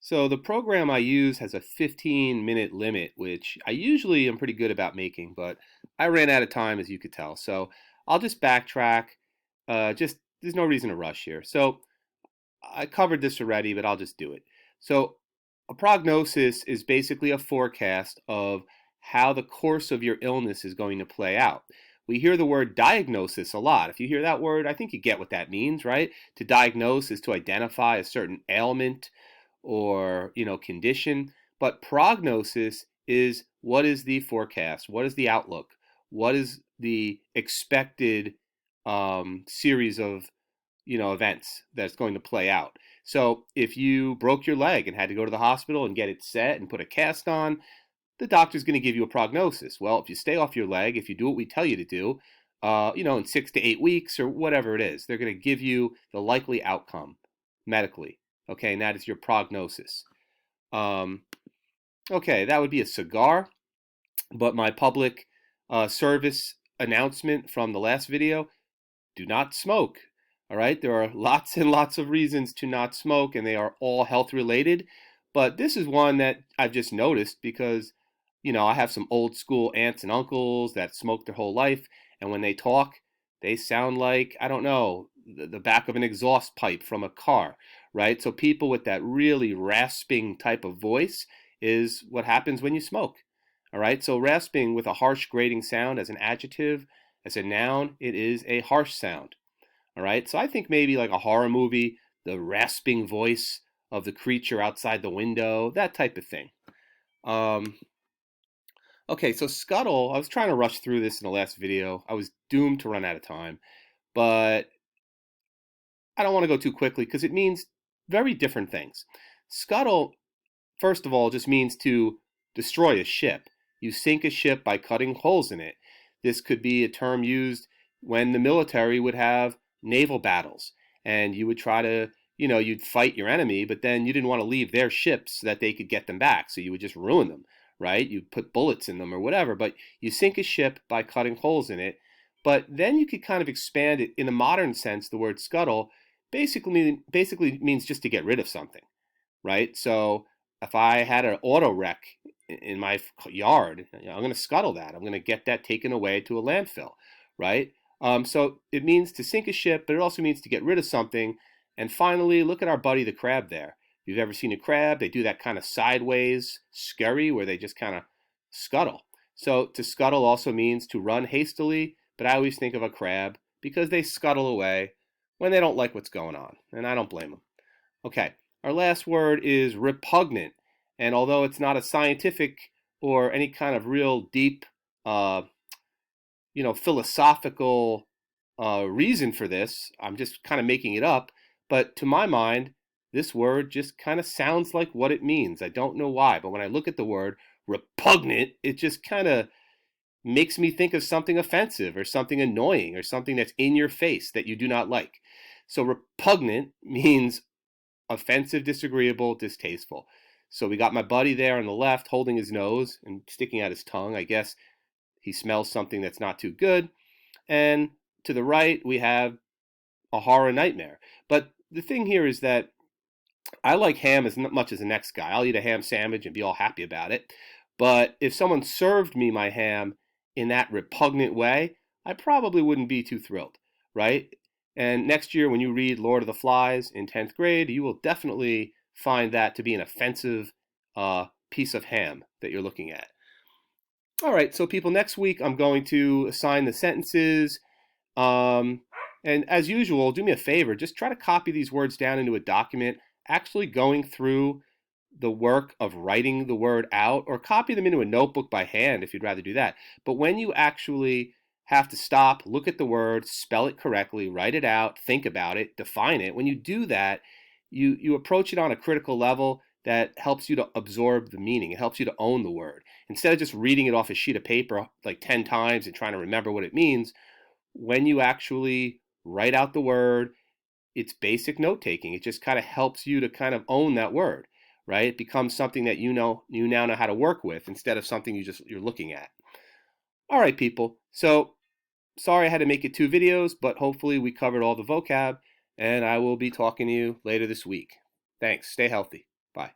So the program I use has a 15-minute limit, which I usually am pretty good about making, but I ran out of time as you could tell. So I'll just backtrack. Just there's no reason to rush here. So I covered this already, but I'll just do it. So a prognosis is basically a forecast of how the course of your illness is going to play out. We hear the word diagnosis a lot. If you hear that word, I think you get what that means, right? To diagnose is to identify a certain ailment or condition, but prognosis is what is the forecast, what is the outlook, what is the expected series of events that's going to play out. So if you broke your leg and had to go to the hospital and get it set and put a cast on, the doctor's going to give you a prognosis. Well, if you stay off your leg, if you do what we tell you to do, in 6 to 8 weeks or whatever it is, they're going to give you the likely outcome medically. Okay, and that is your prognosis. Um, okay, that would be a cigar, but my public service announcement from the last video, do not smoke. All right, there are lots and lots of reasons to not smoke, and they are all health related. But this is one that I've just noticed because, I have some old school aunts and uncles that smoked their whole life, and when they talk, they sound like, I don't know, the back of an exhaust pipe from a car, right? So people with that really rasping type of voice is what happens when you smoke. All right, so rasping with a harsh grating sound as an adjective, as a noun, it is a harsh sound. All right, so I think maybe like a horror movie, the rasping voice of the creature outside the window, that type of thing. Um, okay, so scuttle, I was trying to rush through this in the last video. I was doomed to run out of time, but I don't want to go too quickly because it means very different things. Scuttle, first of all, just means to destroy a ship. You sink a ship by cutting holes in it. This could be a term used when the military would have naval battles and you would try to, you'd fight your enemy, but then you didn't want to leave their ships so that they could get them back. So you would just ruin them, right? You put bullets in them or whatever, but you sink a ship by cutting holes in it. But then you could kind of expand it in a modern sense. The word scuttle basically means just to get rid of something, right? So if I had an auto wreck in my yard, I'm going to scuttle that. I'm going to get that taken away to a landfill, right? So it means to sink a ship, but it also means to get rid of something. And finally, look at our buddy the crab there. If you've ever seen a crab, they do that kind of sideways scurry where they just kind of scuttle. So to scuttle also means to run hastily, but I always think of a crab because they scuttle away when they don't like what's going on, and I don't blame them. Okay, our last word is repugnant. And although it's not a scientific or any kind of real deep, uh, philosophical reason for this, I'm just kind of making it up. But to my mind, this word just kind of sounds like what it means. I don't know why, but when I look at the word repugnant, it just kind of makes me think of something offensive or something annoying or something that's in your face that you do not like. So repugnant means offensive, disagreeable, distasteful. So we got my buddy there on the left holding his nose and sticking out his tongue. I guess he smells something that's not too good. And to the right, we have a horror nightmare. But the thing here is that I like ham as much as the next guy. I'll eat a ham sandwich and be all happy about it. But if someone served me my ham in that repugnant way, I probably wouldn't be too thrilled, right? And next year, when you read Lord of the Flies in 10th grade, you will definitely find that to be an offensive piece of ham that you're looking at. All right, so people, next week I'm going to assign the sentences. Um, and as usual, do me a favor, just try to copy these words down into a document, actually going through the work of writing the word out, or copy them into a notebook by hand if you'd rather do that. But when you actually have to stop, look at the word, spell it correctly, write it out, think about it, define it, when you do that, you approach it on a critical level that helps you to absorb the meaning. It helps you to own the word. Instead of just reading it off a sheet of paper like 10 times and trying to remember what it means, when you actually write out the word, it's basic note taking. It just kind of helps you to kind of own that word, right? It becomes something that you now know how to work with instead of something you're looking at. All right, people. So sorry I had to make it 2 videos, but hopefully we covered all the vocab, and I will be talking to you later this week. Thanks. Stay healthy. Bye.